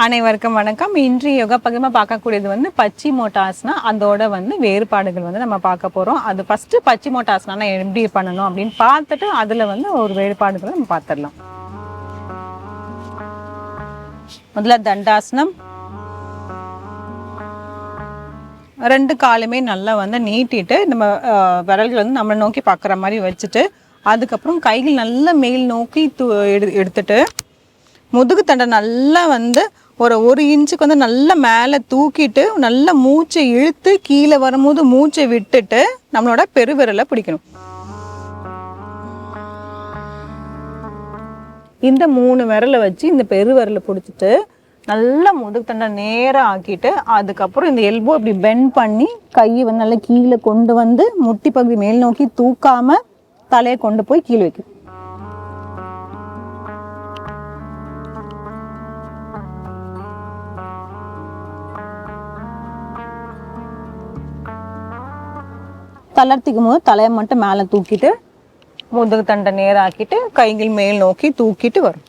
அனைவருக்கும் வணக்கம். இன்றைய யோகா பகிர்மா பார்க்கக்கூடியது வந்து பச்சிமோட்டாசனா. அதோட வந்து வேறுபாடுகள் வந்து நம்ம பார்க்க போகிறோம். அது ஃபஸ்ட்டு பச்சிமோட்டாசனா எப்படி பண்ணணும் அப்படின்னு பார்த்துட்டு அதில் வந்து ஒரு வேறுபாடுகளை நம்ம பார்த்துடலாம். முதல்ல தண்டாசனம். ரெண்டு காலுமே நல்லா வந்து நீட்டிட்டு நம்ம விரல்கள் வந்து நம்மளை நோக்கி பார்க்குற மாதிரி வச்சுட்டு, அதுக்கப்புறம் கைகள் நல்லா மேல் நோக்கி எடுத்துட்டு முதுகு தண்டை நல்லா வந்து ஒரு இன்ச்சுக்கு வந்து நல்லா மேலே தூக்கிட்டு நல்லா மூச்சை இழுத்து கீழே வரும்போது மூச்சை விட்டுட்டு நம்மளோட பெருவிரலை பிடிக்கணும். இந்த 3 விரலை வச்சு இந்த பெருவிரலை பிடிச்சிட்டு நல்லா முதுகு தண்டை நேராக ஆக்கிட்டு, அதுக்கப்புறம் இந்த எல்போ இப்படி பெண்ட் பண்ணி கையை வந்து நல்லா கீழே கொண்டு வந்து முட்டி பகுதி மேல் நோக்கி தூக்காம தலையை கொண்டு போய் கீழே வைக்கும். தளர்த்திக்கும் போது தலையை மட்டும் மேலே தூக்கிட்டு முதுகு தண்டை நேராக்கிட்டு கைகள் மேல் நோக்கி தூக்கிட்டு வரும்.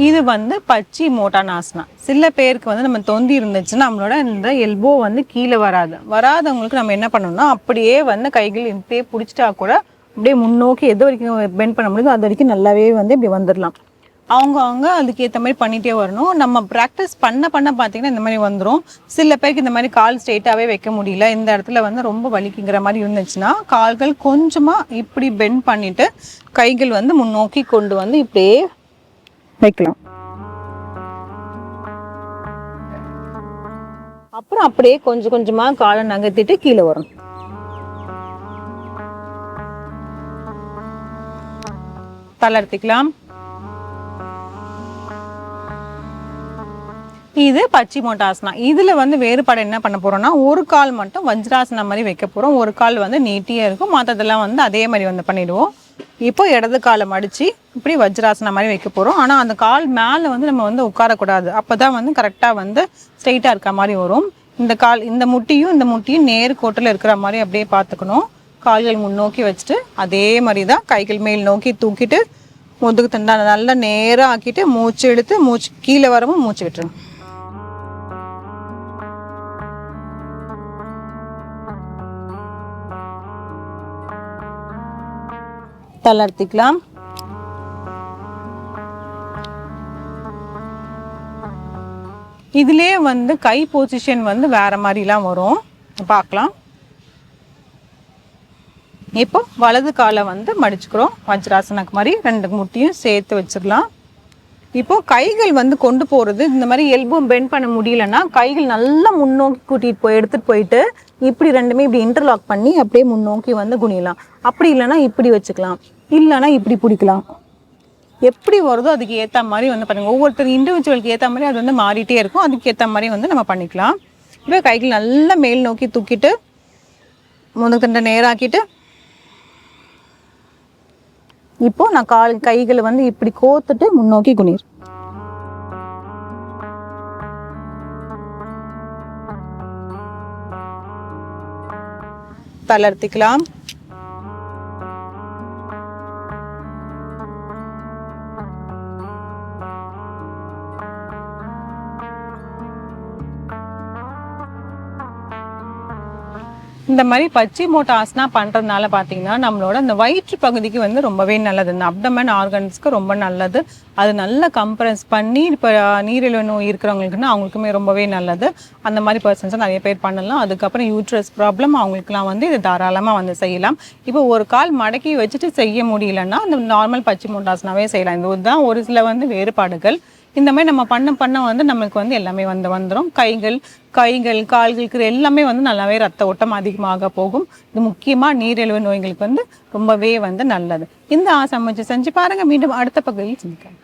இது வந்து பச்சிமோட்டாசனா. சில பேருக்கு வந்து நம்ம தொந்தி இருந்துச்சுன்னா நம்மளோட இந்த எல்போ வந்து கீழே வராதவங்களுக்கு நம்ம என்ன பண்ணணும்னா அப்படியே வந்து கைகள் இப்படியே பிடிச்சிட்டா கூட அப்படியே முன்னோக்கி எது வரைக்கும் பெண்ட் பண்ண முடியுதோ அது வரைக்கும் நல்லாவே வந்து இப்படி வந்துடலாம். அவங்க அதுக்கு ஏற்ற மாதிரி பண்ணிகிட்டே வரணும். நம்ம ப்ராக்டிஸ் பண்ண பார்த்தீங்கன்னா இந்த மாதிரி வந்துடும். சில பேருக்கு இந்த மாதிரி கால் ஸ்ட்ரெயிட்டாகவே வைக்க முடியல, இந்த இடத்துல வந்து ரொம்ப வலிக்குங்கிற மாதிரி இருந்துச்சுன்னா கால்கள் கொஞ்சமாக இப்படி பெண்ட் பண்ணிவிட்டு கைகள் வந்து முன்னோக்கி கொண்டு வந்து இப்படியே வைக்கலாம். அப்புறம் அப்படியே கொஞ்சம் கொஞ்சமாக காலை நகர்த்திட்டு கீழே வரும். தளர்த்திக்கலாம். இது பச்சிமோட்டாசனா. இதுல வந்து வேறுபாடு என்ன பண்ண போறோம்னா, ஒரு கால் மட்டும் வஜ்ராசனா மாதிரி வைக்க போறோம். ஒரு கால் வந்து நீட்டியா இருக்கும், மற்றதெல்லாம் வந்து அதே மாதிரி வந்து பண்ணிடுவோம். இப்போ இடது காலை மடிச்சு இப்படி வஜ்ராசனா மாதிரி வைக்க போறோம். ஆனா அந்த கால் மேல வந்து நம்ம வந்து உட்காரக்கூடாது. அப்பதான் வந்து கரெக்டா வந்து ஸ்ட்ரெயிட்டா இருக்க மாதிரி வரும். இந்த முட்டியும் நேர்கோட்டில் இருக்கிற மாதிரி அப்படியே பார்த்துக்கணும். கால்கள் முன்னோக்கி வச்சுட்டு அதே மாதிரி தான் கைகள் மேல் நோக்கி தூக்கிட்டு முதுகு தண்டை நல்லா நேராக ஆக்கிட்டு மூச்சு எடுத்து மூச்சு கீழே வரவும் மூச்சு விட்டுருங்க. தளர்த்திக்கலாம். இதுலேயே வந்து கை பொசிஷன் வந்து வேற மாதிரிலாம் வரும், பார்க்கலாம். இப்போ வலது காலை வந்து மடிச்சுக்கிறோம் வஜ்ராசனக்கு மாதிரி, ரெண்டு முட்டியும் சேர்த்து வச்சிடலாம். இப்போ கைகள் வந்து கொண்டு போகிறது, இந்த மாதிரி எல்போ பெண்ட் பண்ண முடியலன்னா கைகள் நல்லா முன்னோக்கி கூட்டிகிட்டு எடுத்துகிட்டு போயிட்டு இப்படி ரெண்டுமே இப்படி இன்டர்லாக் பண்ணி அப்படியே முன்னோக்கி வந்து குனியலாம். அப்படி இல்லைன்னா இப்படி வச்சுக்கலாம், இல்லைன்னா இப்படி பிடிக்கலாம். எப்படி வருதோ அதுக்கு ஏற்ற மாதிரி வந்து பண்ணுங்கள். ஒவ்வொருத்தர் இண்டிவிஜுவலுக்கு ஏற்ற மாதிரி அது வந்து மாறிட்டே இருக்கும், அதுக்கு ஏற்ற மாதிரி வந்து நம்ம பண்ணிக்கலாம். இப்போ கைகள் நல்லா மேல் நோக்கி தூக்கிட்டு முதுகு தண்டை நேராக்கிட்டு இப்போ நான் கைகளை வந்து இப்படி கோத்துட்டு முன்னோக்கி குனிர். தளர்த்திக்கலாம். இந்த மாதிரி பச்சிமோட்டாசனா பண்ணுறதுனால பார்த்தீங்கன்னா நம்மளோட இந்த வயிற்று பகுதிக்கு வந்து ரொம்பவே நல்லது. இந்த அப்டமன் ஆர்கன்ஸ்க்கு ரொம்ப நல்லது. அது நல்லா கம்ப்ரஸ் பண்ணி இப்போ நீரிழிவு நோய் இருக்கிறவங்களுக்குன்னா அவங்களுக்குமே ரொம்பவே நல்லது. அந்த மாதிரி பர்சன்ஸை நிறைய பேர் பண்ணலாம். அதுக்கப்புறம் யூட்ரஸ் ப்ராப்ளம் அவங்களுக்குலாம் வந்து இது தாராளமாக வந்து செய்யலாம். இப்போ ஒரு கால் மடக்கி வச்சுட்டு செய்ய முடியலன்னா இந்த நார்மல் பச்சிமோட்டாசனாவே செய்யலாம். இதுதான் ஒரு சில வந்து வேறுபாடுகள். இந்த மாதிரி நம்ம பண்ண வந்து நம்மளுக்கு வந்து எல்லாமே வந்துடும். கைகள் கால்களுக்கு எல்லாமே வந்து நல்லாவே ரத்த ஓட்டம் அதிகமாக போகும். இது முக்கியமாக நீரிழிவு நோய்களுக்கு வந்து ரொம்பவே வந்து நல்லது. இந்த ஆசை செஞ்சு பாருங்கள். மீண்டும் அடுத்த பகுதியில் சந்திக்கலாம்.